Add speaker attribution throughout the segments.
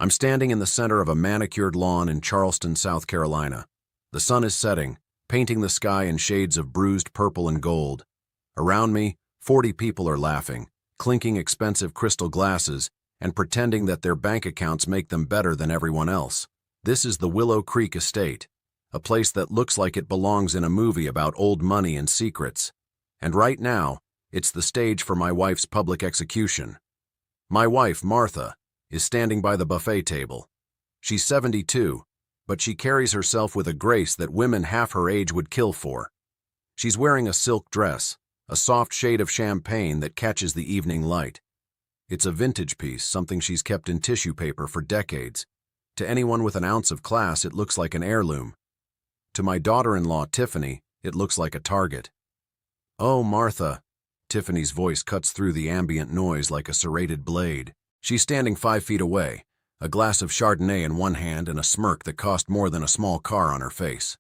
Speaker 1: I'm standing in the center of a manicured lawn in Charleston, South Carolina. The sun is setting, painting the sky in shades of bruised purple and gold. Around me, 40 people are laughing, clinking expensive crystal glasses, and pretending that their bank accounts make them better than everyone else. This is the Willow Creek Estate, a place that looks like it belongs in a movie about old money and secrets. And right now, it's the stage for my wife's public execution. My wife, Martha, is standing by the buffet table. She's 72, but she carries herself with a grace that women half her age would kill for. She's wearing a silk dress, a soft shade of champagne that catches the evening light. It's a vintage piece, something she's kept in tissue paper for decades. To anyone with an ounce of class, it looks like an heirloom. To my daughter-in-law, Tiffany, it looks like a target. "Oh, Martha." Tiffany's voice cuts through the ambient noise like a serrated blade. She's standing 5 feet away, a glass of Chardonnay in one hand and a smirk that cost more than a small car on her face.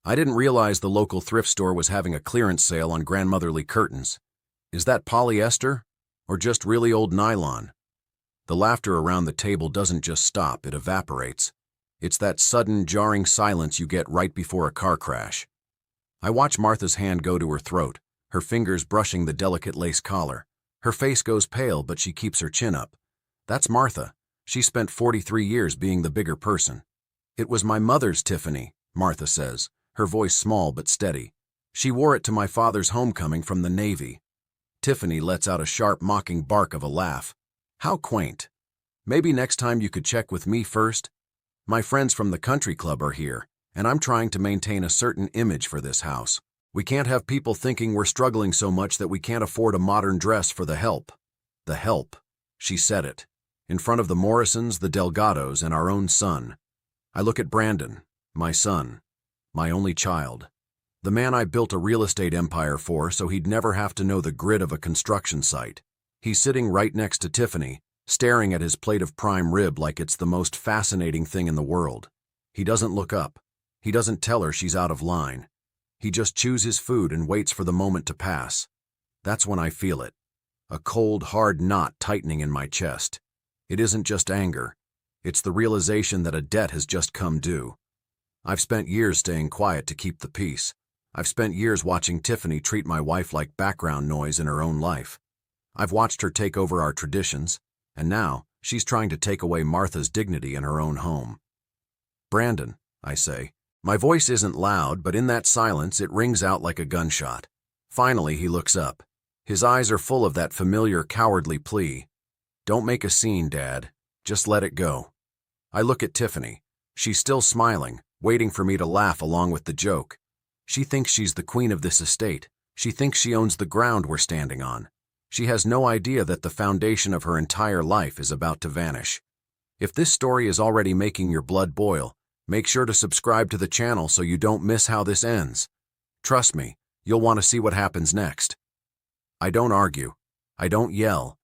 Speaker 1: "I didn't realize the local thrift store was having a clearance sale on grandmotherly curtains. Is that polyester? Or just really old nylon?" The laughter around the table doesn't just stop, it evaporates. It's that sudden, jarring silence you get right before a car crash. I watch Martha's hand go to her throat, her fingers brushing the delicate lace collar. Her face goes pale, but she keeps her chin up. That's Martha. She spent 43 years being the bigger person. "It was my mother's Tiffany," Martha says, her voice small but steady. "She wore it to my father's homecoming from the Navy." Tiffany lets out a sharp, mocking bark of a laugh. "How quaint. Maybe next time you could check with me first? My friends from the country club are here, and I'm trying to maintain a certain image for this house. We can't have people thinking we're struggling so much that we can't afford a modern dress for the help." The help. She said it. In front of the Morrisons, the Delgados, and our own son. I look at Brandon, my son, my only child. The man I built a real estate empire for so he'd never have to know the grit of a construction site. He's sitting right next to Tiffany, staring at his plate of prime rib like it's the most fascinating thing in the world. He doesn't look up. He doesn't tell her she's out of line. He just chews his food and waits for the moment to pass. That's when I feel it. A cold, hard knot tightening in my chest. It isn't just anger. It's the realization that a debt has just come due. I've spent years staying quiet to keep the peace. I've spent years watching Tiffany treat my wife like background noise in her own life. I've watched her take over our traditions, and now she's trying to take away Martha's dignity in her own home. "Brandon," I say. My voice isn't loud, but in that silence it rings out like a gunshot. Finally, he looks up. His eyes are full of that familiar cowardly plea. "Don't make a scene, Dad. Just let it go." I look at Tiffany. She's still smiling, waiting for me to laugh along with the joke. She thinks she's the queen of this estate. She thinks she owns the ground we're standing on. She has no idea that the foundation of her entire life is about to vanish. If this story is already making your blood boil, make sure to subscribe to the channel so you don't miss how this ends. Trust me, you'll want to see what happens next. I don't argue. I don't yell.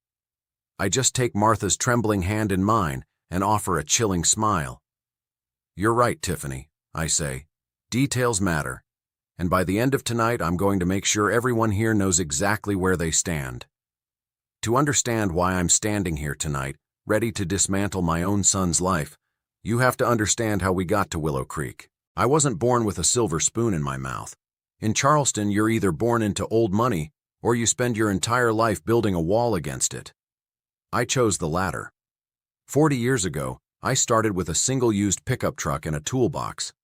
Speaker 1: I just take Martha's trembling hand in mine and offer a chilling smile. "You're right, Tiffany," I say. "Details matter. And by the end of tonight, I'm going to make sure everyone here knows exactly where they stand." To understand why I'm standing here tonight, ready to dismantle my own son's life, you have to understand how we got to Willow Creek. I wasn't born with a silver spoon in my mouth. In Charleston, you're either born into old money or you spend your entire life building a wall against it. I chose the latter. 40 years ago, I started with a single-used pickup truck and a toolbox.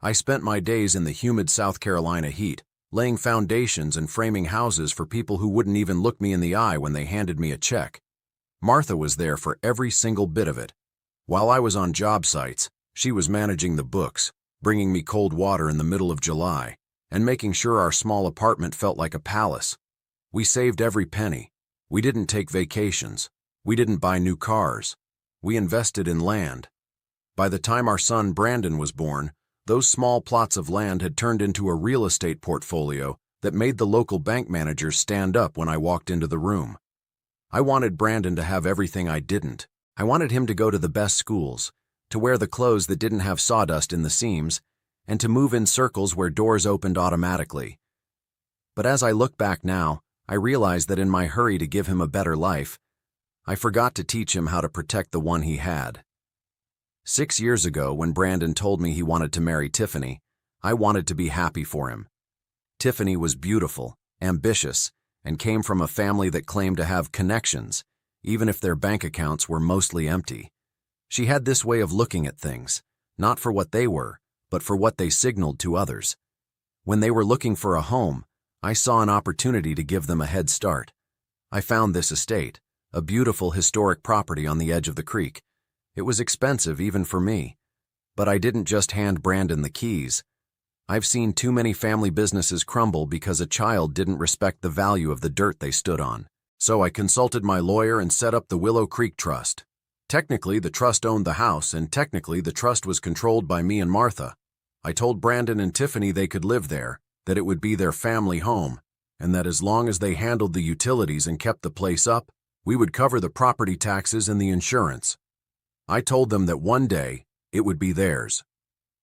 Speaker 1: I spent my days in the humid South Carolina heat, laying foundations and framing houses for people who wouldn't even look me in the eye when they handed me a check. Martha was there for every single bit of it. While I was on job sites, she was managing the books, bringing me cold water in the middle of July, and making sure our small apartment felt like a palace. We saved every penny. We didn't take vacations. We didn't buy new cars. We invested in land. By the time our son Brandon was born, those small plots of land had turned into a real estate portfolio that made the local bank managers stand up when I walked into the room. I wanted Brandon to have everything I didn't. I wanted him to go to the best schools, to wear the clothes that didn't have sawdust in the seams, and to move in circles where doors opened automatically. But as I look back now, I realize that in my hurry to give him a better life, I forgot to teach him how to protect the one he had. 6 years ago, when Brandon told me he wanted to marry Tiffany, I wanted to be happy for him. Tiffany was beautiful, ambitious, and came from a family that claimed to have connections, even if their bank accounts were mostly empty. She had this way of looking at things, not for what they were, but for what they signaled to others. When they were looking for a home, I saw an opportunity to give them a head start. I found this estate, a beautiful historic property on the edge of the creek. It was expensive even for me. But I didn't just hand Brandon the keys. I've seen too many family businesses crumble because a child didn't respect the value of the dirt they stood on. So I consulted my lawyer and set up the Willow Creek Trust. Technically, the trust owned the house, and technically, the trust was controlled by me and Martha. I told Brandon and Tiffany they could live there, that it would be their family home, and that as long as they handled the utilities and kept the place up, we would cover the property taxes and the insurance. I told them that one day, it would be theirs.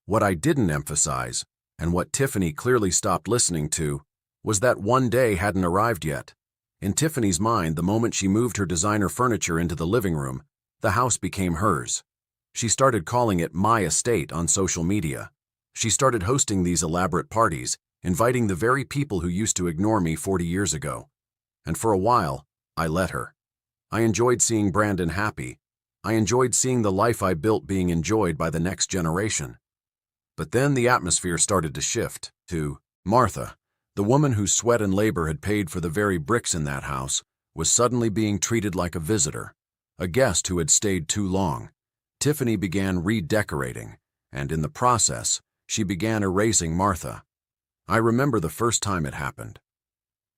Speaker 1: What I didn't emphasize, and what Tiffany clearly stopped listening to, was that one day hadn't arrived yet. In Tiffany's mind, the moment she moved her designer furniture into the living room, the house became hers. She started calling it my estate on social media. She started hosting these elaborate parties, inviting the very people who used to ignore me 40 years ago. And for a while, I let her. I enjoyed seeing Brandon happy. I enjoyed seeing the life I built being enjoyed by the next generation. But then the atmosphere started to shift to Martha. The woman whose sweat and labor had paid for the very bricks in that house was suddenly being treated like a visitor, a guest who had stayed too long. Tiffany began redecorating, and in the process, she began erasing Martha. I remember the first time it happened.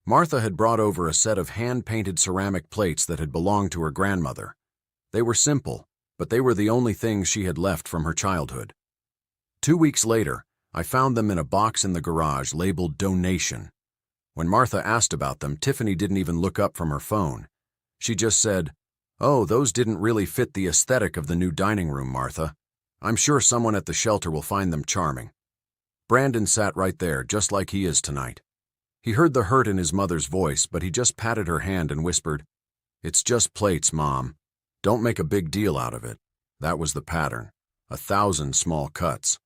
Speaker 1: Martha had brought over a set of hand-painted ceramic plates that had belonged to her grandmother. They were simple, but they were the only things she had left from her childhood. 2 weeks later, I found them in a box in the garage labeled donation. When Martha asked about them, Tiffany didn't even look up from her phone. She just said, "Oh, those didn't really fit the aesthetic of the new dining room, Martha. I'm sure someone at the shelter will find them charming." Brandon sat right there, just like he is tonight. He heard the hurt in his mother's voice, but he just patted her hand and whispered, "It's just plates, Mom. Don't make a big deal out of it." That was the pattern. 1,000 small cuts.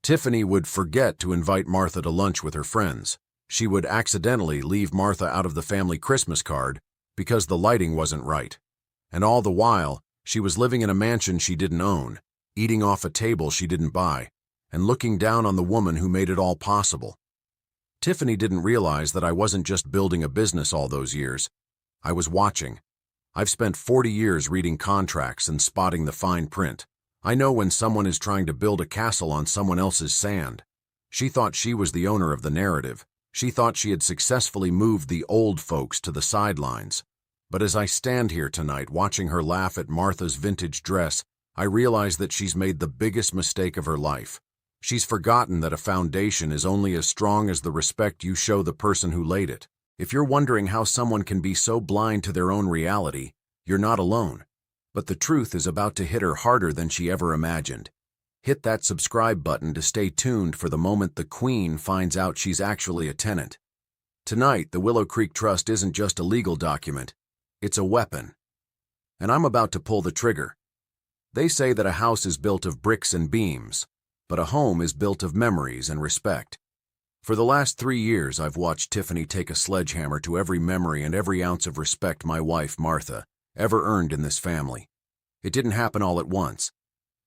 Speaker 1: Tiffany would forget to invite Martha to lunch with her friends. She would accidentally leave Martha out of the family Christmas card because the lighting wasn't right. And all the while, she was living in a mansion she didn't own, eating off a table she didn't buy, and looking down on the woman who made it all possible. Tiffany didn't realize that I wasn't just building a business all those years. I was watching. I've spent 40 years reading contracts and spotting the fine print. I know when someone is trying to build a castle on someone else's sand. She thought she was the owner of the narrative. She thought she had successfully moved the old folks to the sidelines. But as I stand here tonight watching her laugh at Martha's vintage dress, I realize that she's made the biggest mistake of her life. She's forgotten that a foundation is only as strong as the respect you show the person who laid it. If you're wondering how someone can be so blind to their own reality, you're not alone. But the truth is about to hit her harder than she ever imagined. Hit that subscribe button to stay tuned for the moment the Queen finds out she's actually a tenant. Tonight, the Willow Creek Trust isn't just a legal document. It's a weapon. And I'm about to pull the trigger. They say that a house is built of bricks and beams, but a home is built of memories and respect. For the last 3 years, I've watched Tiffany take a sledgehammer to every memory and every ounce of respect my wife, Martha, ever earned in this family. It didn't happen all at once.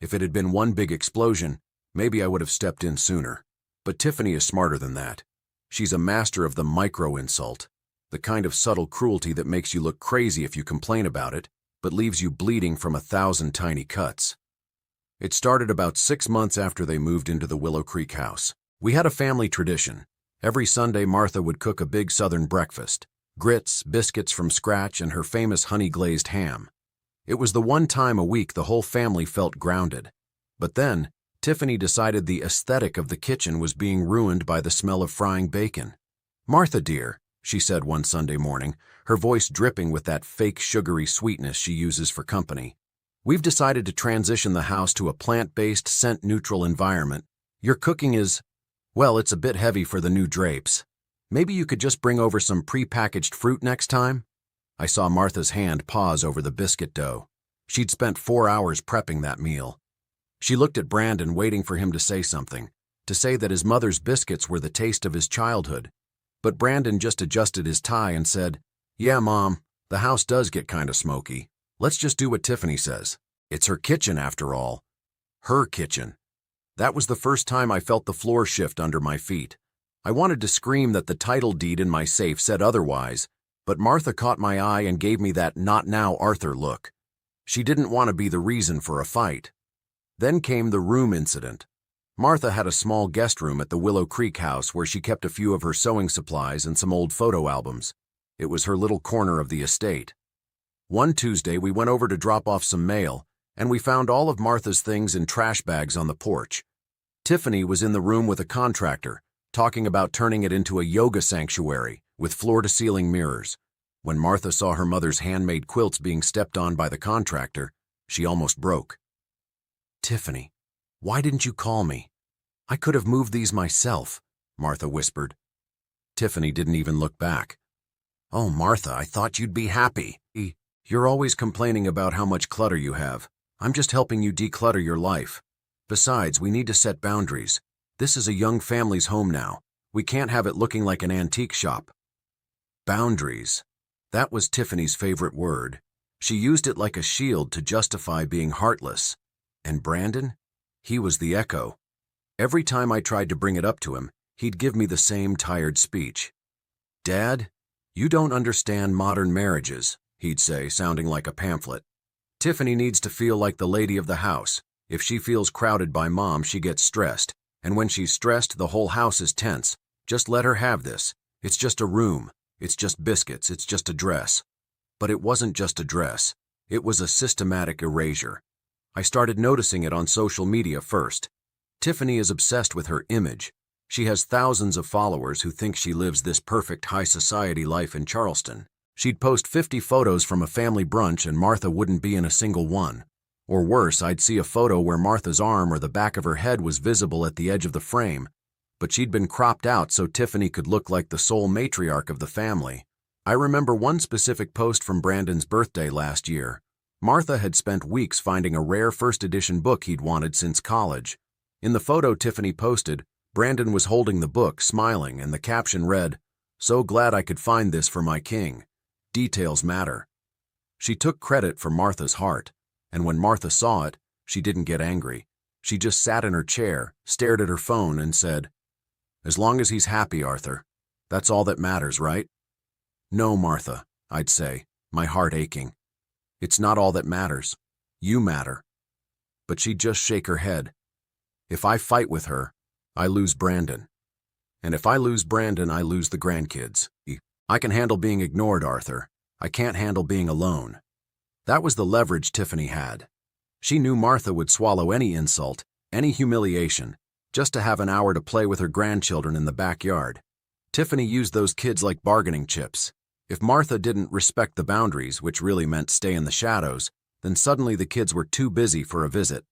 Speaker 1: If it had been one big explosion, maybe I would have stepped in sooner. But Tiffany is smarter than that. She's a master of the micro-insult, the kind of subtle cruelty that makes you look crazy if you complain about it, but leaves you bleeding from 1,000 tiny cuts. It started about 6 months after they moved into the Willow Creek house. We had a family tradition. Every Sunday, Martha would cook a big Southern breakfast. Grits, biscuits from scratch, and her famous honey-glazed ham. It was the one time a week the whole family felt grounded. But then, Tiffany decided the aesthetic of the kitchen was being ruined by the smell of frying bacon. "Martha, dear," she said one Sunday morning, her voice dripping with that fake sugary sweetness she uses for company. "We've decided to transition the house to a plant-based, scent-neutral environment. Your cooking is, well, it's a bit heavy for the new drapes. Maybe you could just bring over some pre-packaged fruit next time?" I saw Martha's hand pause over the biscuit dough. She'd spent 4 hours prepping that meal. She looked at Brandon, waiting for him to say something, to say that his mother's biscuits were the taste of his childhood. But Brandon just adjusted his tie and said, "Yeah, Mom, the house does get kind of smoky. Let's just do what Tiffany says. It's her kitchen after all." Her kitchen. That was the first time I felt the floor shift under my feet. I wanted to scream that the title deed in my safe said otherwise, but Martha caught my eye and gave me that "not now, Arthur" look. She didn't want to be the reason for a fight. Then came the room incident. Martha had a small guest room at the Willow Creek house where she kept a few of her sewing supplies and some old photo albums. It was her little corner of the estate. One Tuesday, we went over to drop off some mail, and we found all of Martha's things in trash bags on the porch. Tiffany was in the room with a contractor, talking about turning it into a yoga sanctuary with floor-to-ceiling mirrors. When Martha saw her mother's handmade quilts being stepped on by the contractor, she almost broke. "Tiffany, why didn't you call me? I could have moved these myself," Martha whispered. Tiffany didn't even look back. "Oh, Martha, I thought you'd be happy. You're always complaining about how much clutter you have. I'm just helping you declutter your life. Besides, we need to set boundaries. This is a young family's home now. We can't have it looking like an antique shop." Boundaries. That was Tiffany's favorite word. She used it like a shield to justify being heartless. And Brandon? He was the echo. Every time I tried to bring it up to him, he'd give me the same tired speech. "Dad, you don't understand modern marriages," he'd say, sounding like a pamphlet. "Tiffany needs to feel like the lady of the house. If she feels crowded by Mom, she gets stressed. And when she's stressed, the whole house is tense. Just let her have this. It's just a room. It's just biscuits. It's just a dress." But it wasn't just a dress. It was a systematic erasure. I started noticing it on social media first. Tiffany is obsessed with her image. She has thousands of followers who think she lives this perfect high society life in Charleston. She'd post 50 photos from a family brunch and Martha wouldn't be in a single one. Or worse, I'd see a photo where Martha's arm or the back of her head was visible at the edge of the frame, but she'd been cropped out so Tiffany could look like the sole matriarch of the family. I remember one specific post from Brandon's birthday last year. Martha had spent weeks finding a rare first edition book he'd wanted since college. In the photo Tiffany posted, Brandon was holding the book, smiling, and the caption read, "So glad I could find this for my king. Details matter." She took credit for Martha's heart, and when Martha saw it, she didn't get angry. She just sat in her chair, stared at her phone, and said, "As long as he's happy, Arthur. That's all that matters, right?" "No, Martha," I'd say, my heart aching. "It's not all that matters. You matter." But she'd just shake her head. "If I fight with her, I lose Brandon. And if I lose Brandon, I lose the grandkids. I can handle being ignored, Arthur. I can't handle being alone." That was the leverage Tiffany had. She knew Martha would swallow any insult, any humiliation, just to have an hour to play with her grandchildren in the backyard. Tiffany used those kids like bargaining chips. If Martha didn't respect the boundaries, which really meant stay in the shadows, then suddenly the kids were too busy for a visit.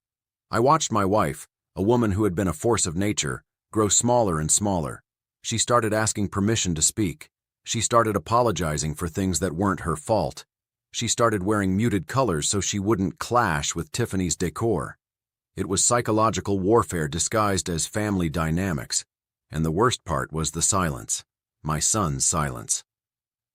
Speaker 1: I watched my wife, a woman who had been a force of nature, grow smaller and smaller. She started asking permission to speak. She started apologizing for things that weren't her fault. She started wearing muted colors so she wouldn't clash with Tiffany's decor. It was psychological warfare disguised as family dynamics. And the worst part was the silence. My son's silence.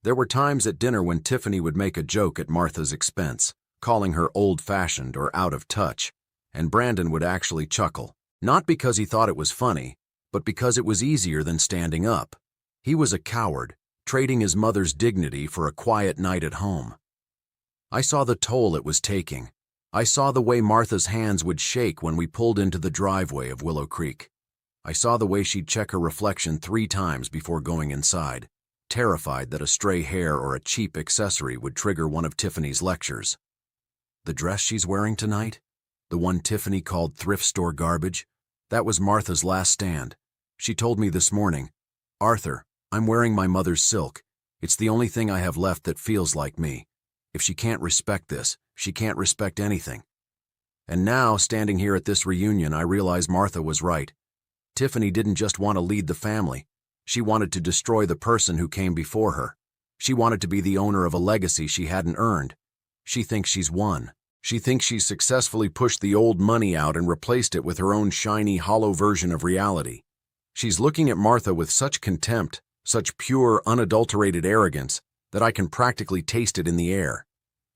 Speaker 1: There were times at dinner when Tiffany would make a joke at Martha's expense, calling her old-fashioned or out of touch, and Brandon would actually chuckle, not because he thought it was funny, but because it was easier than standing up. He was a coward, trading his mother's dignity for a quiet night at home. I saw the toll it was taking. I saw the way Martha's hands would shake when we pulled into the driveway of Willow Creek. I saw the way she'd check her reflection 3 times before going inside, terrified that a stray hair or a cheap accessory would trigger one of Tiffany's lectures. The dress she's wearing tonight? The one Tiffany called thrift store garbage? That was Martha's last stand. She told me this morning, "Arthur, I'm wearing my mother's silk. It's the only thing I have left that feels like me. If she can't respect this, she can't respect anything." And now, standing here at this reunion, I realize Martha was right. Tiffany didn't just want to lead the family. She wanted to destroy the person who came before her. She wanted to be the owner of a legacy she hadn't earned. She thinks she's won. She thinks she's successfully pushed the old money out and replaced it with her own shiny, hollow version of reality. She's looking at Martha with such contempt, such pure, unadulterated arrogance, that I can practically taste it in the air.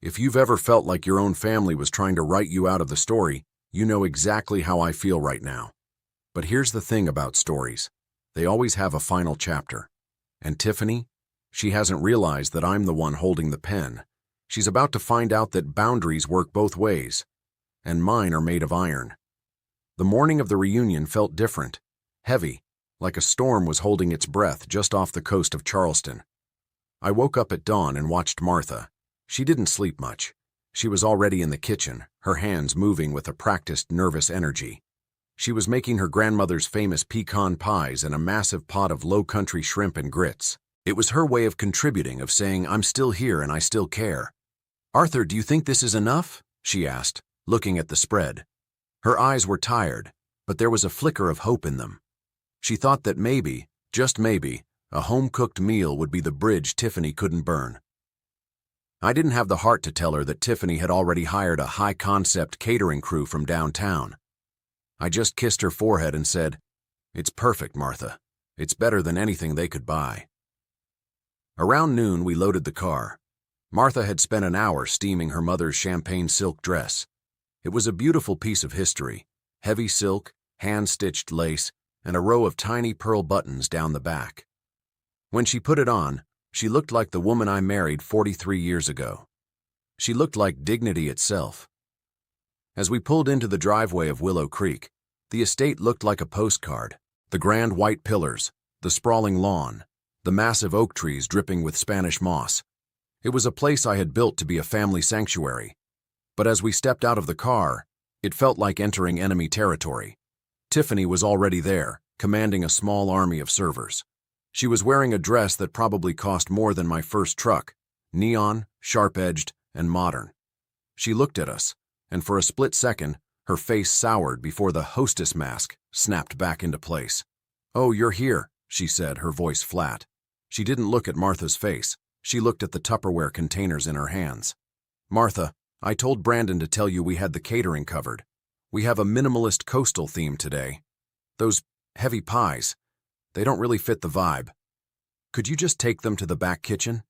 Speaker 1: If you've ever felt like your own family was trying to write you out of the story, you know exactly how I feel right now. But here's the thing about stories. They always have a final chapter. And Tiffany? She hasn't realized that I'm the one holding the pen. She's about to find out that boundaries work both ways. And mine are made of iron. The morning of the reunion felt different. Heavy, like a storm was holding its breath just off the coast of Charleston. I woke up at dawn and watched Martha. She didn't sleep much. She was already in the kitchen, her hands moving with a practiced, nervous energy. She was making her grandmother's famous pecan pies and a massive pot of low-country shrimp and grits. It was her way of contributing, of saying, "I'm still here and I still care." "Arthur, do you think this is enough?" she asked, looking at the spread. Her eyes were tired, but there was a flicker of hope in them. She thought that maybe, just maybe, a home-cooked meal would be the bridge Tiffany couldn't burn. I didn't have the heart to tell her that Tiffany had already hired a high-concept catering crew from downtown. I just kissed her forehead and said, "It's perfect, Martha. It's better than anything they could buy." Around noon, we loaded the car. Martha had spent an hour steaming her mother's champagne silk dress. It was a beautiful piece of history, heavy silk, hand-stitched lace, and a row of tiny pearl buttons down the back. When she put it on, she looked like the woman I married 43 years ago. She looked like dignity itself. As we pulled into the driveway of Willow Creek, the estate looked like a postcard. The grand white pillars, the sprawling lawn, the massive oak trees dripping with Spanish moss. It was a place I had built to be a family sanctuary. But as we stepped out of the car, it felt like entering enemy territory. Tiffany was already there, commanding a small army of servers. She was wearing a dress that probably cost more than my first truck, neon, sharp-edged, and modern. She looked at us, and for a split second, her face soured before the hostess mask snapped back into place. "Oh, you're here," she said, her voice flat. She didn't look at Martha's face. She looked at the Tupperware containers in her hands. "Martha, I told Brandon to tell you we had the catering covered. We have a minimalist coastal theme today. Those heavy pies, they don't really fit the vibe. Could you just take them to the back kitchen?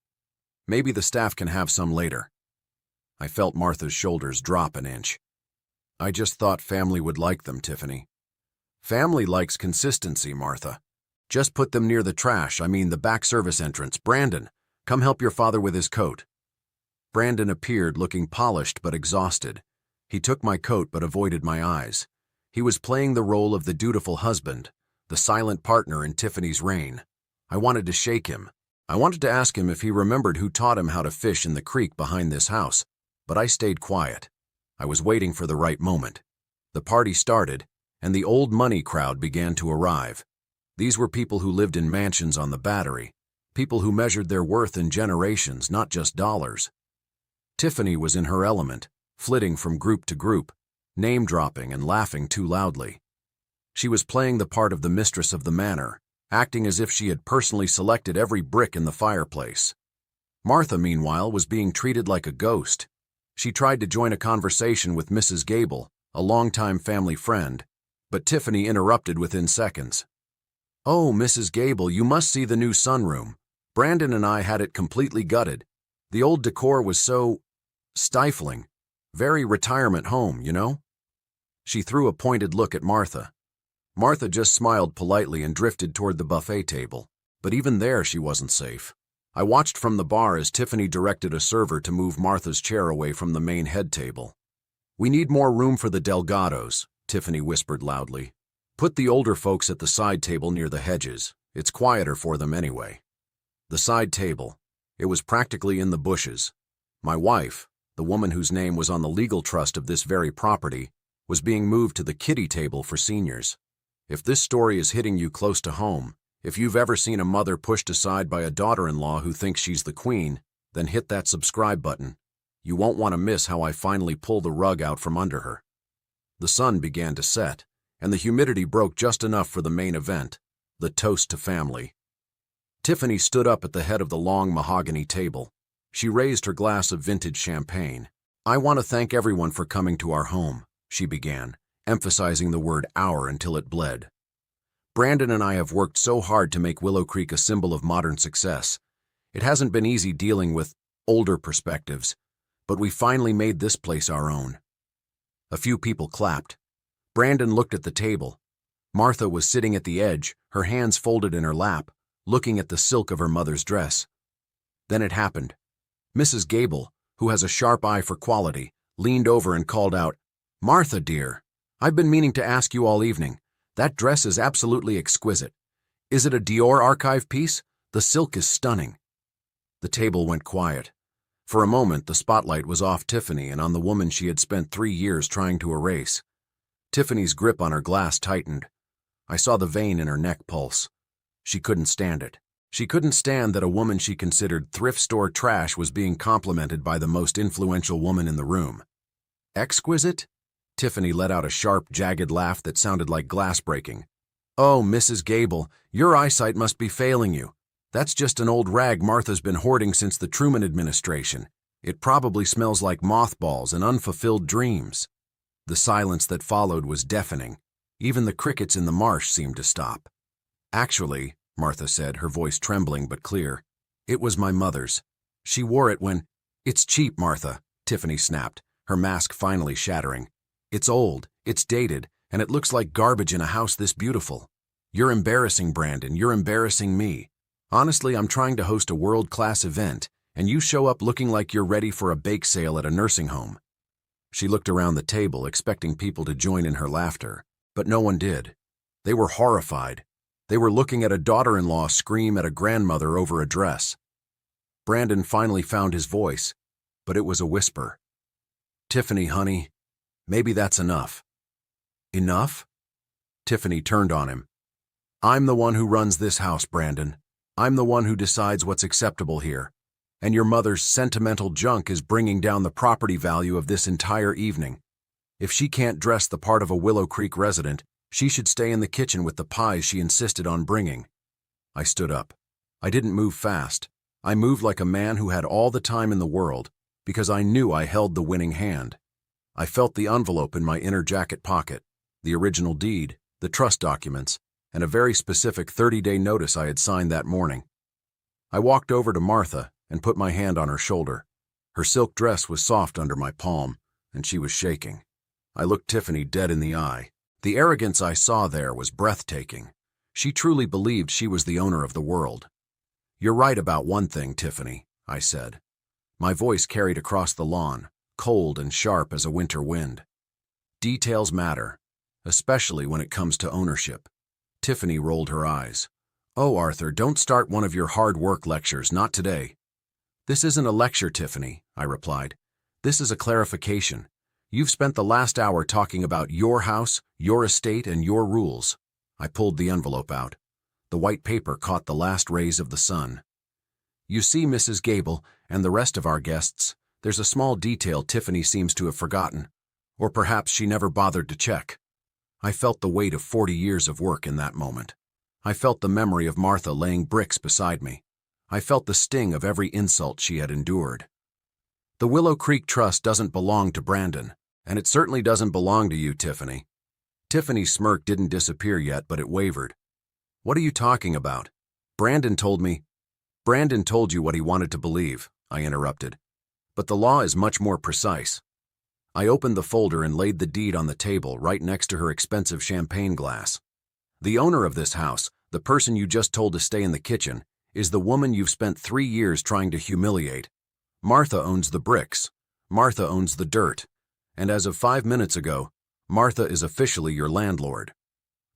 Speaker 1: Maybe the staff can have some later." I felt Martha's shoulders drop an inch. "I just thought family would like them, Tiffany." "Family likes consistency, Martha. Just put them near the trash, the back service entrance. Brandon, come help your father with his coat." Brandon appeared looking polished but exhausted. He took my coat but avoided my eyes. He was playing the role of the dutiful husband, the silent partner in Tiffany's reign. I wanted to shake him. I wanted to ask him if he remembered who taught him how to fish in the creek behind this house, but I stayed quiet. I was waiting for the right moment. The party started, and the old money crowd began to arrive. These were people who lived in mansions on the Battery, people who measured their worth in generations, not just dollars. Tiffany was in her element, flitting from group to group, name-dropping and laughing too loudly. She was playing the part of the mistress of the manor, acting as if she had personally selected every brick in the fireplace. Martha, meanwhile, was being treated like a ghost. She tried to join a conversation with Mrs. Gable, a longtime family friend, but Tiffany interrupted within seconds. "Oh, Mrs. Gable, you must see the new sunroom. Brandon and I had it completely gutted. The old decor was so stifling. Very retirement home, you know?" She threw a pointed look at Martha. Martha just smiled politely and drifted toward the buffet table, but even there she wasn't safe. I watched from the bar as Tiffany directed a server to move Martha's chair away from the main head table. "We need more room for the Delgados," Tiffany whispered loudly. "Put the older folks at the side table near the hedges. It's quieter for them anyway." The side table. It was practically in the bushes. My wife, the woman whose name was on the legal trust of this very property, was being moved to the kiddie table for seniors. If this story is hitting you close to home, if you've ever seen a mother pushed aside by a daughter-in-law who thinks she's the queen, then hit that subscribe button. You won't want to miss how I finally pull the rug out from under her. The sun began to set, and the humidity broke just enough for the main event, the toast to family. Tiffany stood up at the head of the long mahogany table. She raised her glass of vintage champagne. I want to thank everyone for coming to our home, she began, emphasizing the word our until it bled. Brandon and I have worked so hard to make Willow Creek a symbol of modern success. It hasn't been easy dealing with older perspectives, but we finally made this place our own. A few people clapped. Brandon looked at the table. Martha was sitting at the edge, her hands folded in her lap, looking at the silk of her mother's dress. Then it happened. Mrs. Gable, who has a sharp eye for quality, leaned over and called out, "Martha, dear, I've been meaning to ask you all evening. That dress is absolutely exquisite. Is it a Dior archive piece? The silk is stunning." The table went quiet. For a moment, the spotlight was off Tiffany and on the woman she had spent 3 years trying to erase. Tiffany's grip on her glass tightened. I saw the vein in her neck pulse. She couldn't stand it. She couldn't stand that a woman she considered thrift store trash was being complimented by the most influential woman in the room. "Exquisite?" Tiffany let out a sharp, jagged laugh that sounded like glass breaking. "Oh, Mrs. Gable, your eyesight must be failing you. That's just an old rag Martha's been hoarding since the Truman administration. It probably smells like mothballs and unfulfilled dreams." The silence that followed was deafening. Even the crickets in the marsh seemed to stop. "Actually," Martha said, her voice trembling but clear, "it was my mother's. She wore it when—" "It's cheap, Martha," Tiffany snapped, her mask finally shattering. "It's old, it's dated, and it looks like garbage in a house this beautiful. You're embarrassing, Brandon, you're embarrassing me. Honestly, I'm trying to host a world-class event, and you show up looking like you're ready for a bake sale at a nursing home." She looked around the table, expecting people to join in her laughter, but no one did. They were horrified. They were looking at a daughter-in-law scream at a grandmother over a dress. Brandon finally found his voice, but it was a whisper. "Tiffany, honey, maybe that's enough." "Enough?" Tiffany turned on him. "I'm the one who runs this house, Brandon. I'm the one who decides what's acceptable here. And your mother's sentimental junk is bringing down the property value of this entire evening. If she can't dress the part of a Willow Creek resident, she should stay in the kitchen with the pies she insisted on bringing." I stood up. I didn't move fast. I moved like a man who had all the time in the world, because I knew I held the winning hand. I felt the envelope in my inner jacket pocket, the original deed, the trust documents, and a very specific 30-day notice I had signed that morning. I walked over to Martha and put my hand on her shoulder. Her silk dress was soft under my palm, and she was shaking. I looked Tiffany dead in the eye. The arrogance I saw there was breathtaking. She truly believed she was the owner of the world. "You're right about one thing, Tiffany," I said. My voice carried across the lawn, cold and sharp as a winter wind. "Details matter, especially when it comes to ownership." Tiffany rolled her eyes. "Oh, Arthur, don't start one of your hard work lectures, not today." "This isn't a lecture, Tiffany," I replied. "This is a clarification. You've spent the last hour talking about your house, your estate, and your rules." I pulled the envelope out. The white paper caught the last rays of the sun. "You see, Mrs. Gable, and the rest of our guests, there's a small detail Tiffany seems to have forgotten. Or perhaps she never bothered to check." I felt the weight of 40 years of work in that moment. I felt the memory of Martha laying bricks beside me. I felt the sting of every insult she had endured. "The Willow Creek Trust doesn't belong to Brandon, and it certainly doesn't belong to you, Tiffany." Tiffany's smirk didn't disappear yet, but it wavered. "What are you talking about? Brandon told me—" "Brandon told you what he wanted to believe," I interrupted. "But the law is much more precise." I opened the folder and laid the deed on the table right next to her expensive champagne glass. "The owner of this house, the person you just told to stay in the kitchen, is the woman you've spent 3 years trying to humiliate. Martha owns the bricks. Martha owns the dirt. And as of 5 minutes ago, Martha is officially your landlord."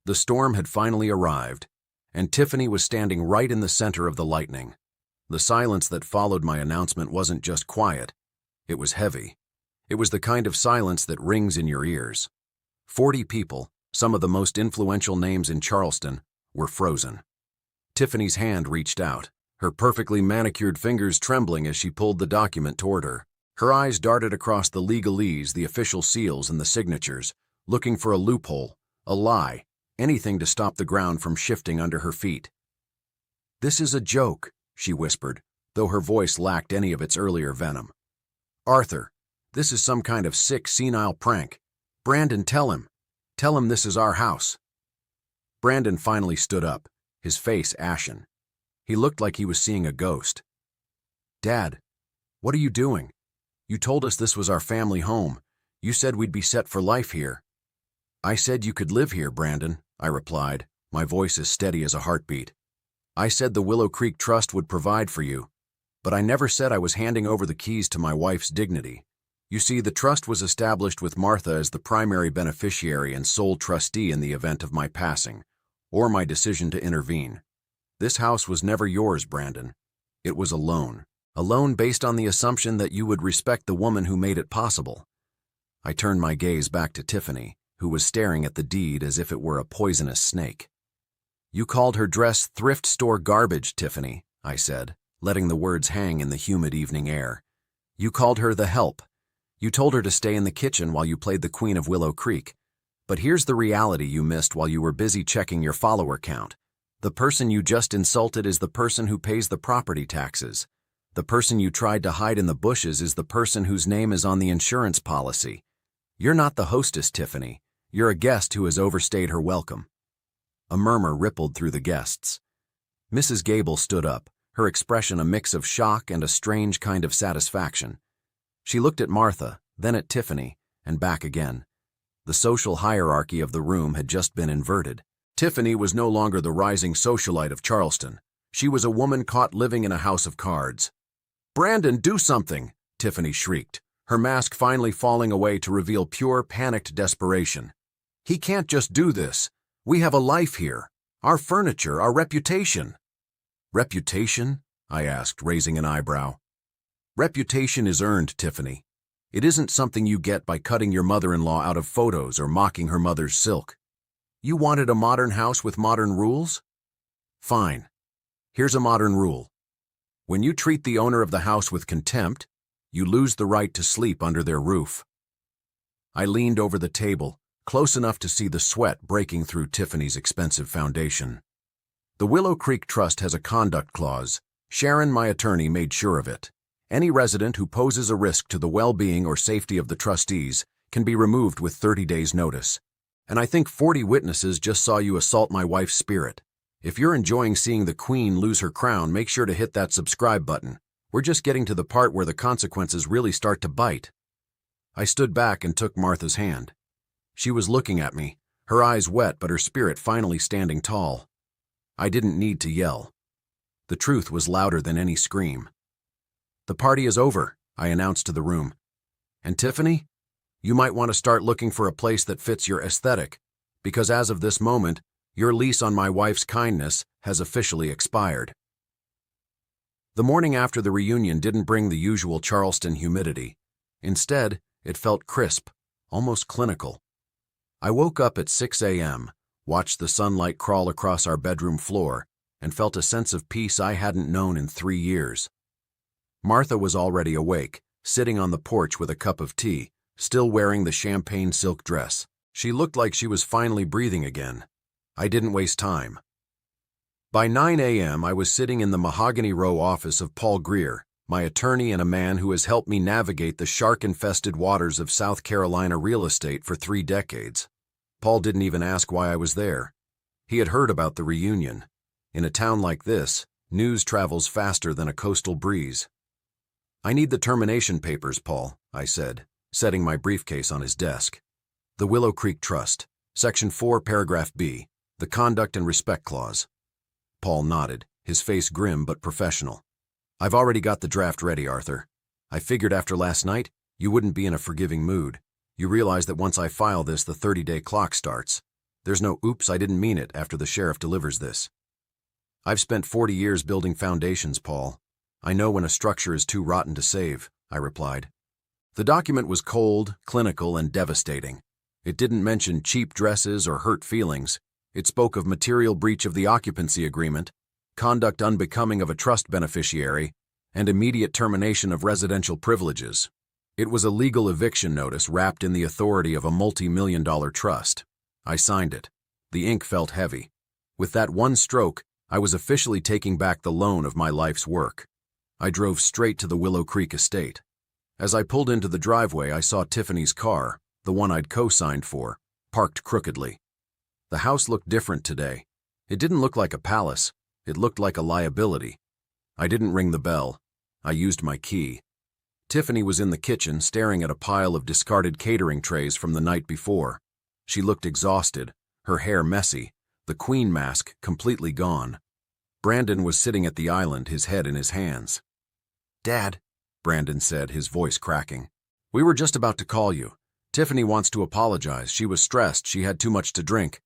Speaker 1: The storm had finally arrived, and Tiffany was standing right in the center of the lightning. The silence that followed my announcement wasn't just quiet. It was heavy. It was the kind of silence that rings in your ears. 40 people, some of the most influential names in Charleston, were frozen. Tiffany's hand reached out, her perfectly manicured fingers trembling as she pulled the document toward her. Her eyes darted across the legalese, the official seals, and the signatures, looking for a loophole, a lie, anything to stop the ground from shifting under her feet. "This is a joke," she whispered, though her voice lacked any of its earlier venom. "Arthur, This is some kind of sick, senile prank. Brandon, tell him. Tell him this is our house. Brandon finally stood up, his face ashen. He looked like he was seeing a ghost. Dad, what are you doing? You told us this was our family home. You said we'd be set for life here. I said you could live here, Brandon, I replied, my voice as steady as a heartbeat. I said the Willow Creek Trust would provide for you, but I never said I was handing over the keys to my wife's dignity. You see, the trust was established with Martha as the primary beneficiary and sole trustee in the event of my passing, or my decision to intervene. This house was never yours, Brandon. It was a loan. A loan based on the assumption that you would respect the woman who made it possible. I turned my gaze back to Tiffany, who was staring at the deed as if it were a poisonous snake. You called her dress thrift store garbage, Tiffany, I said, letting the words hang in the humid evening air. You called her the help. You told her to stay in the kitchen while you played the Queen of Willow Creek. But here's the reality you missed while you were busy checking your follower count. The person you just insulted is the person who pays the property taxes. The person you tried to hide in the bushes is the person whose name is on the insurance policy. You're not the hostess, Tiffany. You're a guest who has overstayed her welcome. A murmur rippled through the guests. Mrs. Gable stood up, her expression a mix of shock and a strange kind of satisfaction. She looked at Martha, then at Tiffany, and back again. The social hierarchy of the room had just been inverted. Tiffany was no longer the rising socialite of Charleston. She was a woman caught living in a house of cards. Brandon, do something, Tiffany shrieked, her mask finally falling away to reveal pure, panicked desperation. He can't just do this. We have a life here. Our furniture, our reputation. Reputation? I asked, raising an eyebrow. Reputation is earned, Tiffany. It isn't something you get by cutting your mother-in-law out of photos or mocking her mother's silk. You wanted a modern house with modern rules? Fine. Here's a modern rule. When you treat the owner of the house with contempt, you lose the right to sleep under their roof. I leaned over the table, close enough to see the sweat breaking through Tiffany's expensive foundation. The Willow Creek Trust has a conduct clause. Sharon, my attorney, made sure of it. Any resident who poses a risk to the well-being or safety of the trustees can be removed with 30 days' notice. And I think 40 witnesses just saw you assault my wife's spirit. If you're enjoying seeing the Queen lose her crown, make sure to hit that subscribe button. We're just getting to the part where the consequences really start to bite. I stood back and took Martha's hand. She was looking at me, her eyes wet but her spirit finally standing tall. I didn't need to yell. The truth was louder than any scream. The party is over, I announced to the room. And Tiffany, you might want to start looking for a place that fits your aesthetic, because as of this moment, your lease on my wife's kindness has officially expired. The morning after the reunion didn't bring the usual Charleston humidity. Instead, it felt crisp, almost clinical. I woke up at 6 a.m., watched the sunlight crawl across our bedroom floor, and felt a sense of peace I hadn't known in 3 years. Martha was already awake, sitting on the porch with a cup of tea, still wearing the champagne silk dress. She looked like she was finally breathing again. I didn't waste time. By 9 a.m., I was sitting in the Mahogany Row office of Paul Greer, my attorney and a man who has helped me navigate the shark-infested waters of South Carolina real estate for 3 decades. Paul didn't even ask why I was there. He had heard about the reunion. In a town like this, news travels faster than a coastal breeze. I need the termination papers, Paul, I said, setting my briefcase on his desk. The Willow Creek Trust, Section 4, Paragraph B, the Conduct and Respect Clause. Paul nodded, his face grim but professional. I've already got the draft ready, Arthur. I figured after last night, you wouldn't be in a forgiving mood. You realize that once I file this, the 30-day clock starts. There's no oops, I didn't mean it after the sheriff delivers this. I've spent 40 years building foundations, Paul. I know when a structure is too rotten to save, I replied. The document was cold, clinical, and devastating. It didn't mention cheap dresses or hurt feelings. It spoke of material breach of the occupancy agreement, conduct unbecoming of a trust beneficiary, and immediate termination of residential privileges. It was a legal eviction notice wrapped in the authority of a multi-million-dollar trust. I signed it. The ink felt heavy. With that one stroke, I was officially taking back the loan of my life's work. I drove straight to the Willow Creek estate. As I pulled into the driveway, I saw Tiffany's car, the one I'd co-signed for, parked crookedly. The house looked different today. It didn't look like a palace. It looked like a liability. I didn't ring the bell. I used my key. Tiffany was in the kitchen, staring at a pile of discarded catering trays from the night before. She looked exhausted, her hair messy, the queen mask completely gone. Brandon was sitting at the island, his head in his hands. "Dad," Brandon said, his voice cracking. "We were just about to call you. Tiffany wants to apologize. She was stressed. She had too much to drink."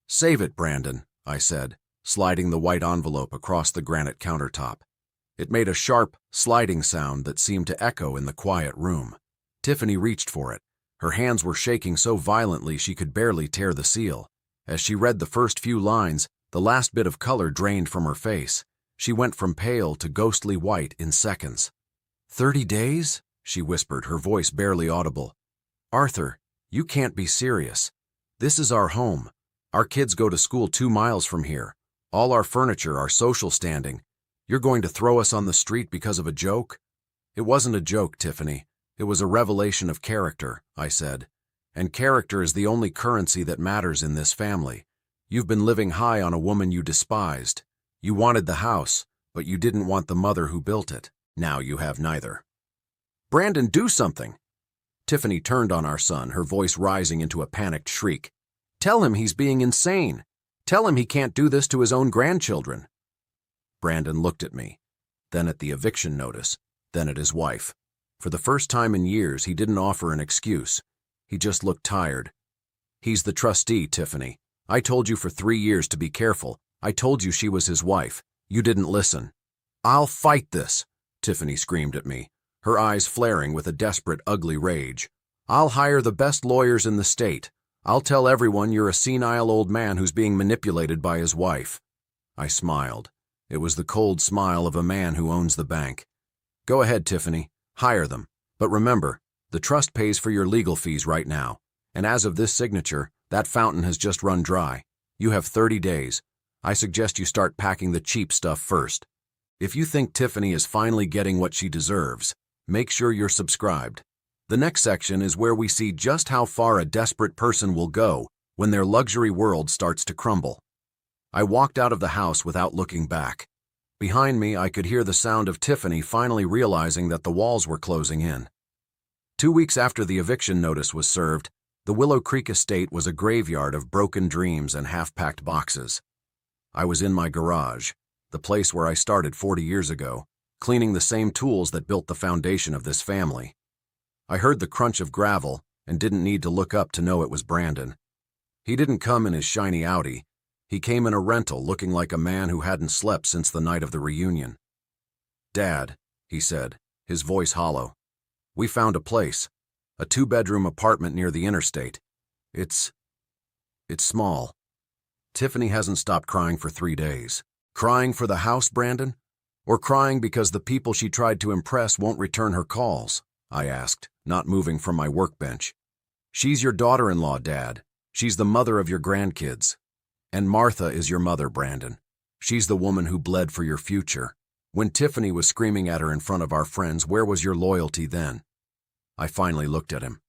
Speaker 1: "Save it, Brandon," I said, sliding the white envelope across the granite countertop. It made a sharp, sliding sound that seemed to echo in the quiet room. Tiffany reached for it. Her hands were shaking so violently she could barely tear the seal. As she read the first few lines, the last bit of color drained from her face. She went from pale to ghostly white in seconds. 30 days? She whispered, her voice barely audible. "Arthur, you can't be serious. This is our home. Our kids go to school 2 miles from here. All our furniture, our social standing. You're going to throw us on the street because of a joke?" "It wasn't a joke, Tiffany. It was a revelation of character," I said. "And character is the only currency that matters in this family. You've been living high on a woman you despised. You wanted the house, but you didn't want the mother who built it. Now you have neither." "Brandon, do something!" Tiffany turned on our son, her voice rising into a panicked shriek. "Tell him he's being insane. Tell him he can't do this to his own grandchildren." Brandon looked at me, then at the eviction notice, then at his wife. For the first time in years, he didn't offer an excuse. He just looked tired. "He's the trustee, Tiffany. I told you for 3 years to be careful. I told you she was his wife. You didn't listen." "I'll fight this," Tiffany screamed at me, her eyes flaring with a desperate, ugly rage. "I'll hire the best lawyers in the state. I'll tell everyone you're a senile old man who's being manipulated by his wife." I smiled. It was the cold smile of a man who owns the bank. "Go ahead, Tiffany. Hire them. But remember, the trust pays for your legal fees right now. And as of this signature, that fountain has just run dry. You have 30 days. I suggest you start packing the cheap stuff first. If you think Tiffany is finally getting what she deserves, make sure you're subscribed. The next section is where we see just how far a desperate person will go when their luxury world starts to crumble. I walked out of the house without looking back. Behind me, I could hear the sound of Tiffany finally realizing that the walls were closing in. 2 weeks after the eviction notice was served, the Willow Creek estate was a graveyard of broken dreams and half-packed boxes. I was in my garage, the place where I started 40 years ago, cleaning the same tools that built the foundation of this family. I heard the crunch of gravel and didn't need to look up to know it was Brandon. He didn't come in his shiny Audi. He came in a rental looking like a man who hadn't slept since the night of the reunion. "Dad," he said, his voice hollow. "We found a place, a 2-bedroom apartment near the interstate. It's small." Tiffany hasn't stopped crying for 3 days. Crying for the house, Brandon? Or crying because the people she tried to impress won't return her calls? I asked, not moving from my workbench. "She's your daughter-in-law, Dad. She's the mother of your grandkids. And Martha is your mother, Brandon. She's the woman who bled for your future. When Tiffany was screaming at her in front of our friends, where was your loyalty then?" I finally looked at him.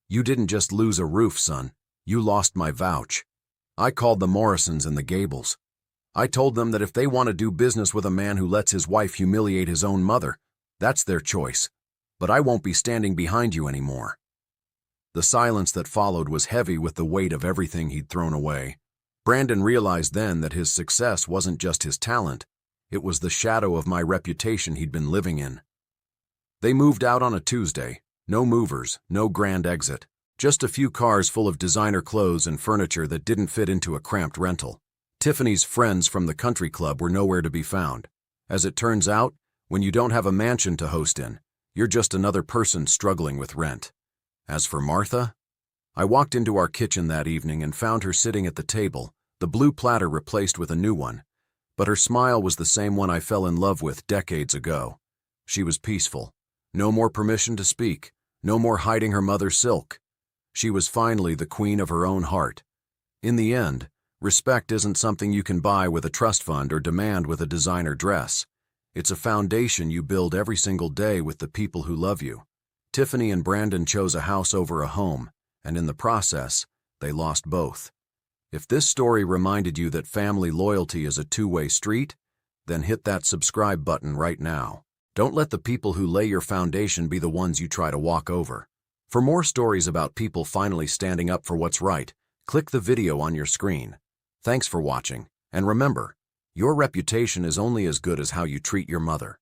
Speaker 1: "You didn't just lose a roof, son. You lost my vouch. I called the Morrisons and the Gables. I told them that if they want to do business with a man who lets his wife humiliate his own mother, that's their choice. But I won't be standing behind you anymore." The silence that followed was heavy with the weight of everything he'd thrown away. Brandon realized then that his success wasn't just his talent. It was the shadow of my reputation he'd been living in. They moved out on a Tuesday. No movers, no grand exit. Just a few cars full of designer clothes and furniture that didn't fit into a cramped rental. Tiffany's friends from the country club were nowhere to be found. As it turns out, when you don't have a mansion to host in, you're just another person struggling with rent. As for Martha, I walked into our kitchen that evening and found her sitting at the table, the blue platter replaced with a new one. But her smile was the same one I fell in love with decades ago. She was peaceful. No more permission to speak. No more hiding her mother's silk. She was finally the queen of her own heart. In the end, respect isn't something you can buy with a trust fund or demand with a designer dress. It's a foundation you build every single day with the people who love you. Tiffany and Brandon chose a house over a home, and in the process, they lost both. If this story reminded you that family loyalty is a two-way street, then hit that subscribe button right now. Don't let the people who lay your foundation be the ones you try to walk over. For more stories about people finally standing up for what's right, click the video on your screen. Thanks for watching, and remember, your reputation is only as good as how you treat your mother.